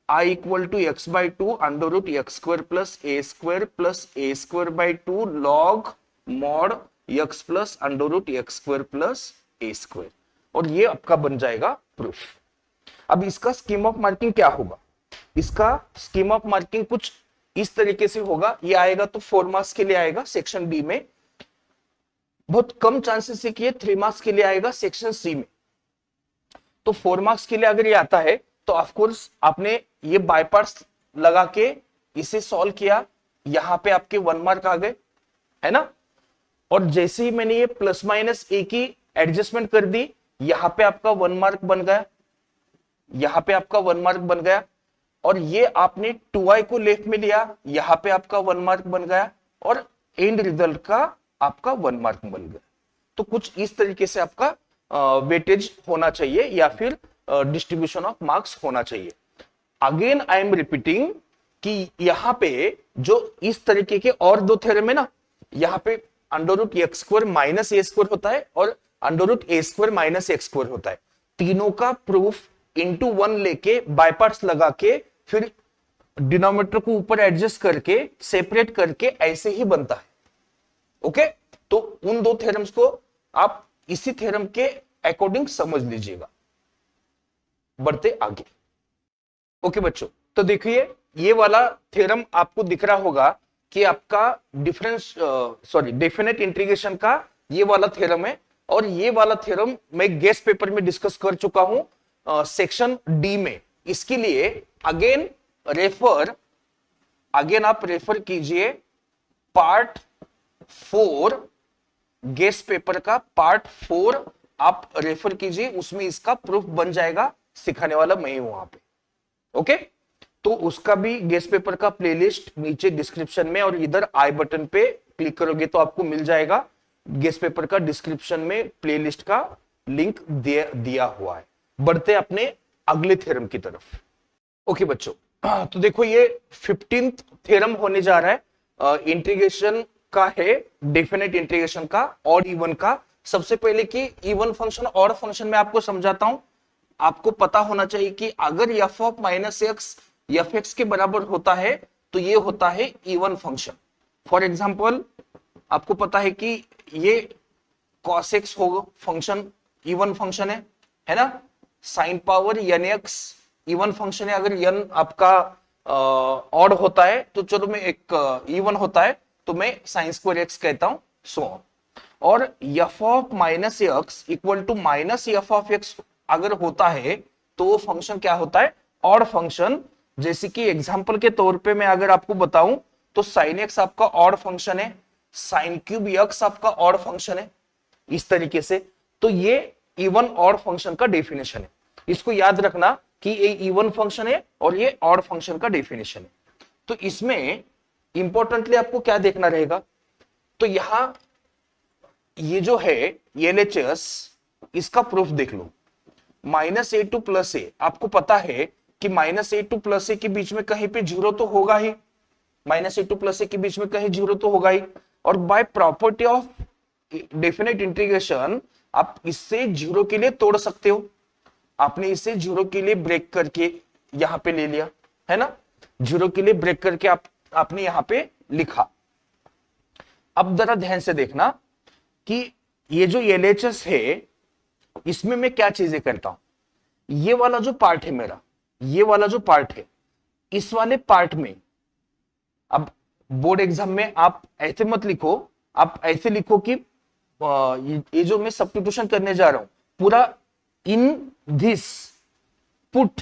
I equal to x/2 √x² plus A square /2 log mod x plus √x² plus A square, और ये आपका बन जाएगा प्रूफ। अब इसका स्कीम ऑफ मार्किंग क्या होगा, इसका स्कीम ऑफ मार्किंग कुछ इस तरीके से होगा, ये आएगा तो 4 मार्क्स के लिए आएगा सेक्शन बी में, बहुत कम चांसेस है कि ये 3 मार्क्स के लिए आएगा सेक्शन सी में। तो 4 मार्क्स के लिए अगर ये आता है तो ऑफ कोर्स आपने ये बाय पार्ट्स लगा के इसे सॉल्व किया, यहां पे आपके 1 मार्क आ गए, है ना। और जैसे ही मैंने ये प्लस माइनस ए की एडजस्टमेंट कर दी, यहां पे आपका 1 मार्क बन गया, यहां पे आपका 1 मार्क बन गया। और ये आपने 2I को लेफ्ट में लिया, यहां पे आपका 1 मार्क बन गया, और एंड रिजल्ट का आपका 1 मार्क बन गया। तो कुछ इस तरीके से आपका वेटेज होना चाहिए या फिर डिस्ट्रीब्यूशन ऑफ मार्क्स होना चाहिए। अगेन आई एम रिपीटिंग कि यहां पे जो इस तरीके के और 2 थ्योरम है ना, यहां पे √x² माइनस ए स्क्वायर होता है और √a² माइनस x स्क्वायर होता है। तीनों का प्रूफ इंटू 1 लेके बाय पार्ट्स लगा के फिर डिनोमिनेटर को ऊपर एडजस्ट करके सेपरेट करके ऐसे ही बनता है। ओके, तो उन 2 थ्योरम्स को आप इसी थ्योरम के अकॉर्डिंग समझ लीजिएगा। बढ़ते आगे। ओके बच्चों, तो देखिए ये वाला थ्योरम आपको दिख रहा होगा कि आपका डेफिनेट इंटीग्रेशन का ये वाला थ्योरम है। और ये वाला थ्योरम मैं गेस्ट पेपर में डिस्कस कर चुका हूं सेक्शन डी में। इसके लिए अगेन आप रेफर कीजिए पार्ट 4, गेस्ट पेपर का पार्ट 4 आप रेफर कीजिए, उसमें इसका प्रूफ बन जाएगा। सिखाने वाला मैं ही हूं वहां पे। ओके, तो उसका भी गेस्ट पेपर का प्लेलिस्ट नीचे डिस्क्रिप्शन में और इधर आई बटन पे क्लिक करोगे तो आपको मिल जाएगा। गेस्ट पेपर का डिस्क्रिप्शन में प्लेलिस्ट का लिंक दिया हुआ है। बढ़ते अपने अगले थ्योरम की तरफ। ओके बच्चों, तो देखो ये 15th थ्योरम होने जा रहा है इंटीग्रेशन का है, डेफिनेट इंटीग्रेशन का और इवन का। सबसे पहले कि इवन फंक्शन और फंक्शन में आपको समझाता हूं। आपको पता होना चाहिए कि अगर F of minus x F X के बराबर होता है तो ये होता है इवन फंक्शन। फॉर एग्जाम्पल आपको पता है कि ये cos x होगा फंक्शन, इवन फंक्शन है ना। Sine power n x even function है। अगर एन आपका ऑड होता है तो चलो मैं एक इवन होता है तो मैं साइन स्क्वायर एक्स कहता हूं, सो ऑन। और f of minus x equal to minus f of x अगर होता है तो वो फंक्शन क्या होता है, ऑड फंक्शन। जैसे कि एग्जांपल के तौर पे मैं अगर आपको बताऊं तो साइन एक्स आपका ऑड फंक्शन है, साइन क्यूब एक्स आपका ऑड फंक्शन है, इस तरीके से। तो ये इवन ऑड फंक्शन का डेफिनेशन है। इसको याद रखना कि ये इवन फंक्शन है और ये ऑड फंक्शन का डेफिनेशन है। तो इसमें इंपॉर्टेंटली आपको क्या देखना रहेगा, तो यहां ये जो है एलएचएस, इसका प्रूफ देख लो। Minus a to plus a, आपको पता है कि minus a to plus a के बीच में कहीं पे जीरो तो होगा ही, minus a to plus a के बीच में कहीं जीरो तो होगा ही। और by property of definite integration आप इससे जीरो के लिए तोड़ सकते हो। आपने इसे जीरो के लिए ब्रेक करके यहां पे ले लिया है ना, जीरो के लिए ब्रेक करके आपने यहां पे लिखा। अब जरा ध्यान से देखना कि ये जो एलएचएस है इसमें मैं क्या चीजें करता हूं। ये वाला जो पार्ट है मेरा, ये वाला जो पार्ट है, इस वाले पार्ट में अब बोर्ड एग्जाम में आप ऐसे मत लिखो, आप ऐसे लिखो कि ये जो मैं सब्स्टिट्यूशन करने जा रहा हूं पूरा, in this put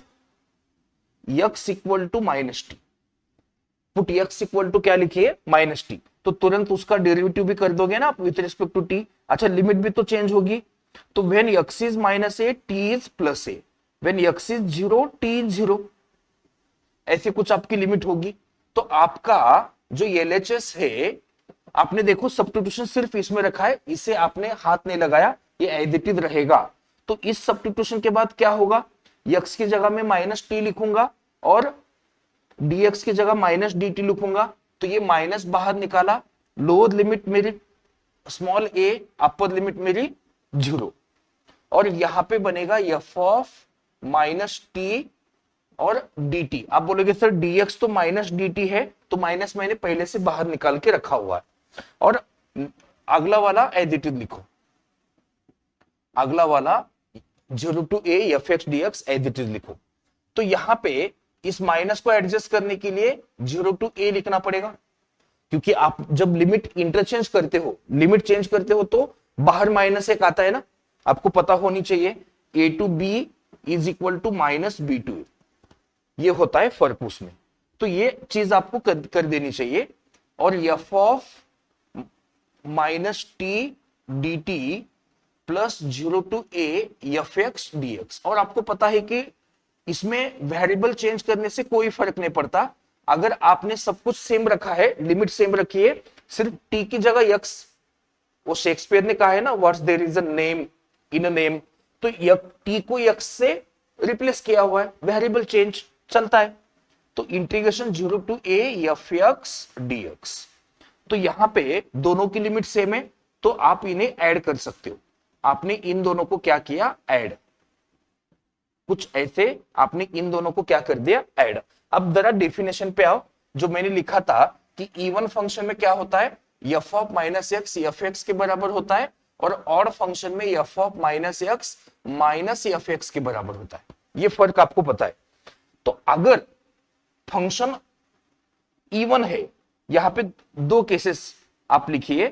x equal to minus t, put x equal to क्या लिखिए, माइनस टी। तो तुरंत उसका डेरिवेटिव भी कर दोगे ना आप विथ रिस्पेक्ट टू टी। अच्छा, लिमिट भी तो चेंज होगी। तो when x is minus A T is plus A, when x is zero T is zero, ऐसे कुछ आपकी लिमिट होगी। तो आपका जो एलएचएस है, आपने देखो सब्स्टिट्यूशन सिर्फ इसमें रखा है, इसे आपने हाथ नहीं लगाया, ये एज इट इज रहेगा। तो इस सब्स्टिट्यूशन के बाद क्या होगा, x की जगह में माइनस टी लिखूंगा और dx की जगह माइनस dt लिखूंगा। तो ये माइनस बाहर निकाला, लोअर लिमिट मेरी स्मॉल a, अपर लिमिट मेरी जीरो। और यहां पे बनेगा एफ ऑफ माइनस टी और dt। आप बोलोगे सर dx तो माइनस dt है, तो माइनस मैंने पहले से बाहर निकाल के रखा हुआ है। और अगला वाला एज इट इज लिखो, अगला वाला zero to A F x D x as it is लिखो। तो यहां पे इस माइनस को एडजस्ट करने के लिए जीरो टू ए लिखना पड़ेगा, क्योंकि आप जब लिमिट इंटरचेंज करते हो, लिमिट चेंज करते हो तो बाहर माइनस एक आता है ना, आपको पता होनी चाहिए। A to B is equal to minus B to A, ये होता है फर्क उसमें। तो ये चीज आपको कर देनी चाहिए। और f of minus t d t plus zero to A F x D x. और आपको पता है कि इसमें वेरिएबल चेंज करने से कोई फर्क नहीं पड़ता। अगर आपने सब कुछ सेम रखा है, लिमिट सेम रखी है, सिर्फ टी की जगह एक्स, वो शेक्सपियर ने कहा है ना, what's there is a name in a name, तो टी को एक्स से रिप्लेस किया हुआ है, वेरिएबल चेंज चलता है। तो integration zero to A F x D x. तो यहां पे दोनों की लिमिट सेम है, तो आप इन्हें ऐड कर सकते हो। आपने इन दोनों को क्या किया, ऐड, कुछ ऐसे आपने इन दोनों को क्या कर दिया, ऐड। अब जरा डेफिनेशन पे आओ। जो मैंने लिखा था कि इवन फंक्शन में क्या होता है, F of minus x F X के बराबर होता है, और ऑड फंक्शन में F of minus X minus F X के बराबर होता है। ये फर्क आपको पता है। तो अगर फंक्शन इवन है, यहां पे दो केसेस आप लिखिए।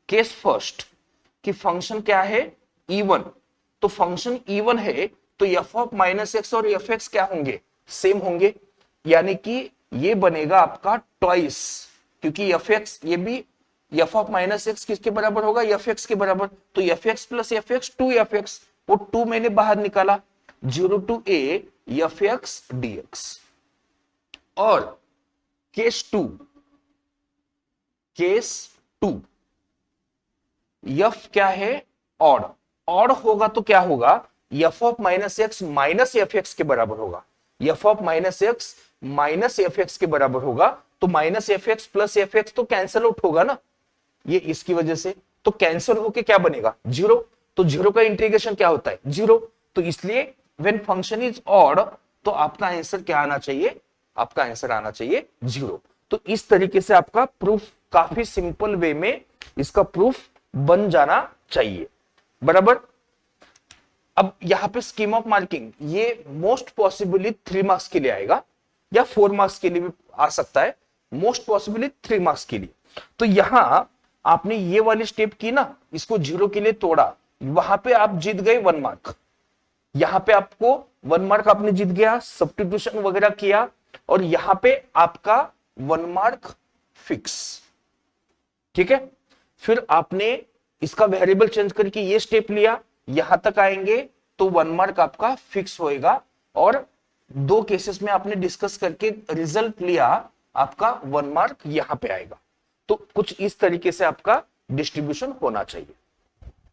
केस फर्स्ट कि फंक्शन क्या है, इवन। तो फंक्शन इवन है तो एफ ऑफ माइनस एक्स और एफ एक्स क्या होंगे, सेम होंगे। यानी कि ये बनेगा आपका ट्वाइस, क्योंकि एफ एक्स, ये भी एफ ऑफ माइनस एक्स किसके बराबर होगा, एफ एक्स के बराबर। तो F X plus F X, two F X, वो टू मैंने बाहर निकाला, 0 to A F x D x. और case two, case two F क्या है, ऑड। ऑड होगा तो क्या होगा, F of minus X minus F X के बराबर होगा। F of minus X minus F X के बराबर होगा, तो minus F X plus F X तो कैंसिल आउट होगा ना, ये इसकी वजह से। तो कैंसिल होके क्या बनेगा, जीरो। तो जीरो का इंटीग्रेशन क्या होता है, जीरो। तो इसलिए व्हेन फंक्शन इज ऑड तो आपका आंसर क्या आना चाहिए, आपका आंसर आना चाहिए जीरो। तो इस तरीके से आपका प्रूफ काफी सिंपल वे में इसका प्रूफ बन जाना चाहिए, बराबर। अब यहां पे स्कीम ऑफ मार्किंग, ये मोस्ट पॉसिबली 3 मार्क्स के लिए आएगा या 4 मार्क्स के लिए भी आ सकता है, मोस्ट पॉसिबली 3 मार्क्स के लिए। तो यहां आपने ये वाली स्टेप की ना, इसको जीरो के लिए तोड़ा, वहां पे आप जीत गए 1 मार्क। यहां पे आपको 1 मार्क आपने जीत गया, सब्स्टिट्यूशन वगैरह किया, और यहां पे आपका 1 मार्क फिक्स। ठीक है, फिर आपने इसका वेरिएबल चेंज करके ये स्टेप लिया, यहां तक आएंगे तो 1 मार्क आपका फिक्स होएगा। और दो केसेस में आपने डिस्कस करके रिजल्ट लिया, आपका 1 मार्क यहां पे आएगा। तो कुछ इस तरीके से आपका डिस्ट्रीब्यूशन होना चाहिए।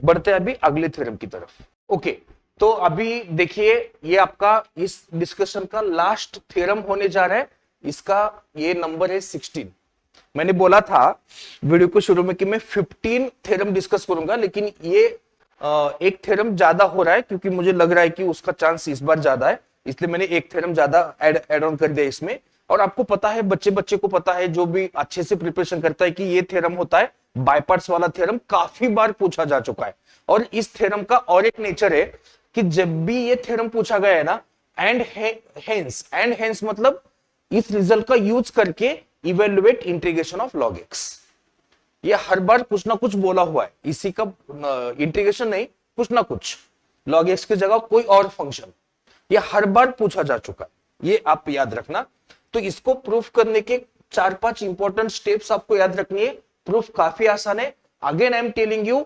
बढ़ते हैं अभी अगले थ्योरम की तरफ। ओके, तो अभी देखिए ये आपका इस डिस्कशन का लास्ट थ्योरम होने जा रहा है। इसका ये नंबर है 16। मैंने बोला था वीडियो को शुरू में कि मैं 15 थ्योरम डिस्कस करूंगा, लेकिन ये एक थ्योरम ज्यादा हो रहा है, क्योंकि मुझे लग रहा है कि उसका चांस इस बार ज्यादा है, इसलिए मैंने एक थ्योरम ज्यादा ऐड ऑन कर दिया इसमें। और आपको पता है, बच्चे को पता है, जो भी अच्छे से प्रिपरेशन करता है, कि ये थ्योरम होता है बायपार्ट्स वाला थ्योरम, काफी बार पूछा जा चुका है। और इस थ्योरम का और एक नेचर है कि जब भी ये थ्योरम पूछा गया है ना, एंड हेंस मतलब इस रिजल्ट का यूज करके evaluate integration of log x, ये हर बार कुछ ना कुछ बोला हुआ है। इसी का इंटीग्रेशन नहीं, कुछ ना कुछ लॉग एक्स की जगह कोई और फंक्शन, ये हर बार पूछा जा चुका है, ये आप याद रखना। तो इसको प्रूफ करने के 4-5 इंपॉर्टेंट स्टेप्स आपको याद रखनी है। प्रूफ काफी आसान है, again I am telling you,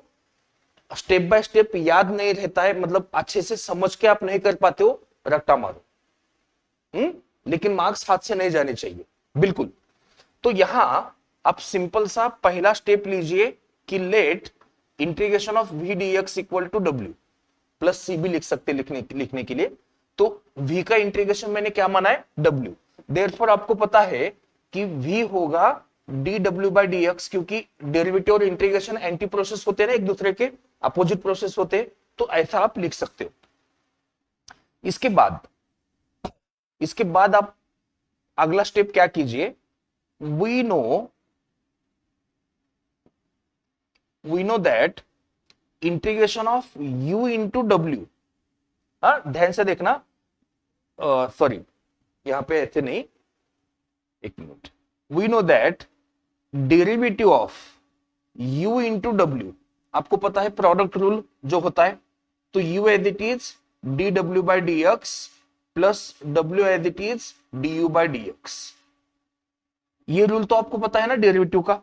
step by step याद नहीं रहता है, मतलब अच्छे से समझ के आप नहीं कर पाते हो, रट्टा मारो। लेकिन मार्क्स हाथ से नहीं जाने चाहिए, बिल्कुल। तो यहां आप सिंपल सा पहला स्टेप लीजिए कि let integration of V D X equal to W plus C भी लिख सकते लिखने के लिए। तो v का इंटीग्रेशन मैंने क्या माना है, w। देयरफॉर आपको पता है कि v होगा dw बाई dx, क्योंकि डेरिवेटिव और इंटीग्रेशन एंटी प्रोसेस होते हैं ना, एक दूसरे के अपोजिट प्रोसेस होते हैं। तो ऐसा आप लिख सकते हो। इसके बाद आप अगला स्टेप क्या कीजिए, we know that integration of u into डब्ल्यू, ध्यान से देखना, सॉरी यहां पे ऐसे नहीं, एक minute. We know that derivative of u into डब्ल्यू, आपको पता है प्रोडक्ट रूल जो होता है, तो u as it is dw by dx plus w as it is du by dx, ये रूल तो आपको पता है ना डेरिवेटिव का।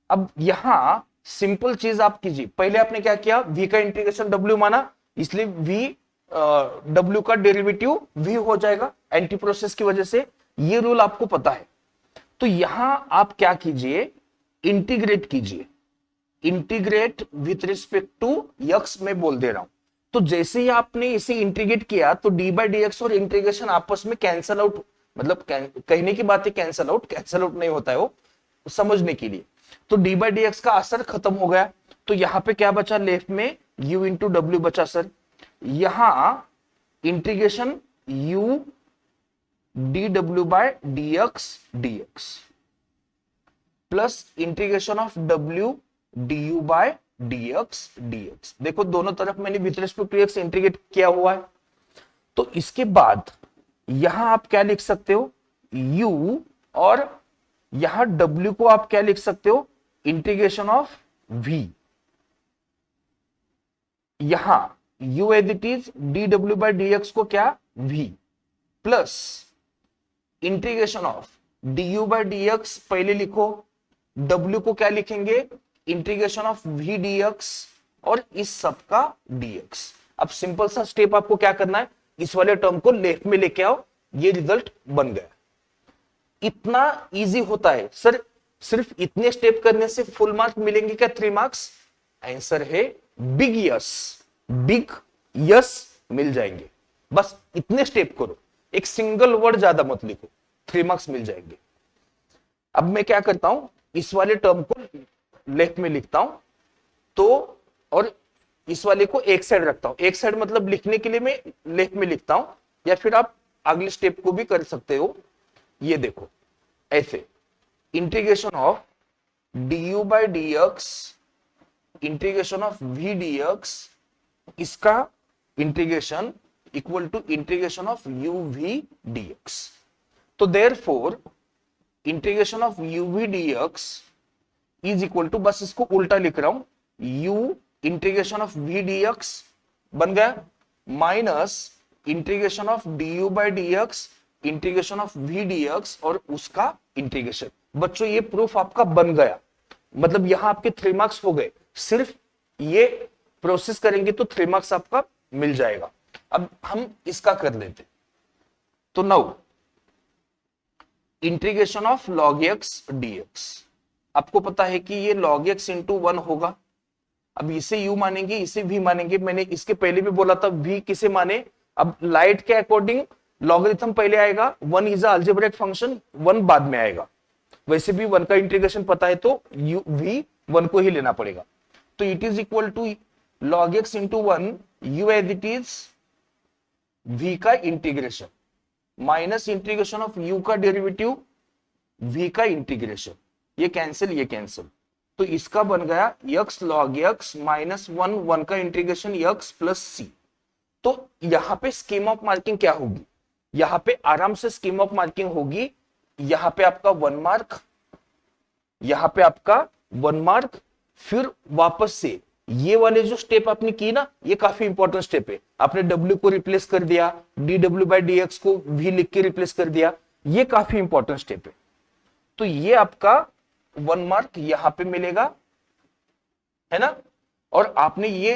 अब यहां सिंपल चीज आप कीजिए, पहले आपने क्या किया, v का इंटीग्रेशन w माना, इसलिए v w का डेरिवेटिव v हो जाएगा एंटी प्रोसेस की वजह से, ये रूल आपको पता है। तो यहां आप क्या कीजिए, इंटीग्रेट कीजिए, integrate with respect to x में बोल दे रहा हूं। तो जैसे ही आपने इसे इंटीग्रेट किया तो डी बाई डी एक्स और इंटीग्रेशन आपस में कैंसल आउट, मतलब कहने की बात है कैंसल आउट नहीं होता है वो, समझने के लिए। तो डी बाई डी एक्स का असर खत्म हो गया, तो यहां पे क्या बचा, लेफ्ट में u इंटू डब्ल्यू बचा सर। यहां integration u dw by dx plus integration of w du by dx dx। देखो दोनों तरफ मैंने with respect to x integrate किया हुआ है। तो इसके बाद यहां आप क्या लिख सकते हो, u, और यहां w को आप क्या लिख सकते हो, इंटीग्रेशन ऑफ v। यहां u as it is dw by dx को क्या, v, plus integration of du by dx पहले लिखो, w को क्या लिखेंगे, इंटीग्रेशन ऑफ v dx, और इस सब का dx। अब सिंपल सा स्टेप आपको क्या करना है, इस वाले टर्म को लेफ्ट में लेके आओ, ये रिजल्ट बन गया। इतना इजी होता है सर, सिर्फ इतने स्टेप करने से फुल मार्क मिलेंगे क्या, 3 मार्क्स? आंसर है बिग यस, बिग यस मिल जाएंगे। बस इतने स्टेप करो, एक सिंगल वर्ड ज्यादा मत लिखो, 3 मार्क्स मिल जाएंगे। अब मैं क्या करता हूं, इस वाले टर्म को लेफ्ट में लिखता हूं, तो और इस वाले को एक साइड रखता हूं। एक साइड मतलब लिखने के लिए मैं लेफ्ट में लिखता हूं, या फिर आप अगले स्टेप को भी कर सकते हो। ये देखो ऐसे, integration of du by dx, integration of v dx, इसका integration equal to integration of uv dx। तो therefore integration of uv dx is equal to, बस इसको उल्टा लिख रहा हूं, u integration of v dx बन गया, minus integration of du by dx, integration of v dx, और उसका इंटीग्रेशन। बच्चों ये प्रूफ आपका बन गया, मतलब यहां आपके 3 मार्क्स हो गए। सिर्फ ये प्रोसेस करेंगे तो 3 मार्क्स आपका मिल जाएगा। अब हम इसका कर लेते, तो now integration of log x dx, आपको पता है कि ये log x इंटू 1 होगा। अब इसे u मानेंगे, इसे v मानेंगे। मैंने इसके पहले भी बोला था v किसे माने, अब लाइट के अकॉर्डिंग लॉगरिथम पहले आएगा, 1 इज अ अलजेब्रिक फंक्शन, 1 बाद में आएगा। वैसे भी 1 का इंटीग्रेशन पता है तो v 1 को ही लेना पड़ेगा। तो it is equal to log x into 1, u as it is v का integration, minus integration of u का डेरिवेटिव v का इंटीग्रेशन। ये कैंसिल, ये कैंसिल, तो इसका बन गया x log x माइनस 1 का इंटीग्रेशन x प्लस c। तो यहां पे स्कीम ऑफ मार्किंग क्या होगी, यहां पे आराम से स्कीम ऑफ मार्किंग होगी। यहां पे आपका 1 मार्क, यहां पे आपका 1 मार्क, फिर वापस से ये वाले जो स्टेप आपने की ना, ये काफी इंपॉर्टेंट स्टेप है। आपने w को रिप्लेस कर दिया, dw बाय dx को v लिख के रिप्लेस कर दिया, ये काफी इंपॉर्टेंट स्टेप है। तो ये आपका 1 मार्क यहां पे मिलेगा, है ना। और आपने ये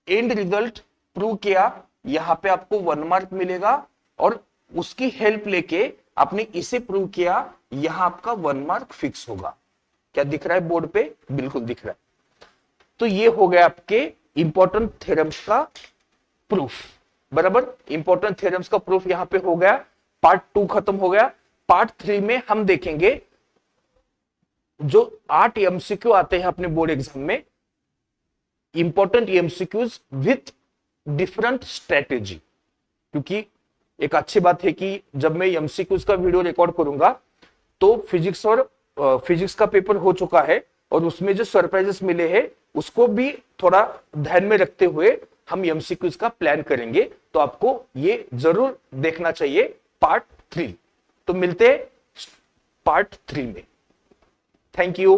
एंड रिजल्ट प्रूव किया, यहां पे आपको 1 मार्क मिलेगा, और उसकी हेल्प लेके आपने इसे प्रूव किया, यहां आपका 1 मार्क फिक्स होगा। क्या दिख रहा है बोर्ड पे, बिल्कुल दिख रहा है। तो ये हो गया आपके इंपॉर्टेंट थ्योरम्स का प्रूफ, बराबर। इंपॉर्टेंट थ्योरम्स का प्रूफ यहां पे हो गया। पार्ट 2 खत्म हो गया। पार्ट 3 में हम देखेंगे जो 8 एमसीक्यू आते हैं अपने बोर्ड एग्जाम में, important MCQs with different strategy. क्योंकि एक अच्छी बात है कि जब मैं एमसीक्यूज का वीडियो रिकॉर्ड करूंगा तो फिजिक्स का पेपर हो चुका है, और उसमें जो सरप्राइजेस मिले हैं उसको भी थोड़ा ध्यान में रखते हुए हम एमसीक्यूज का प्लान करेंगे। तो आपको ये जरूर देखना चाहिए पार्ट 3। तो मिलते हैं पार्ट 3 में। Thank you.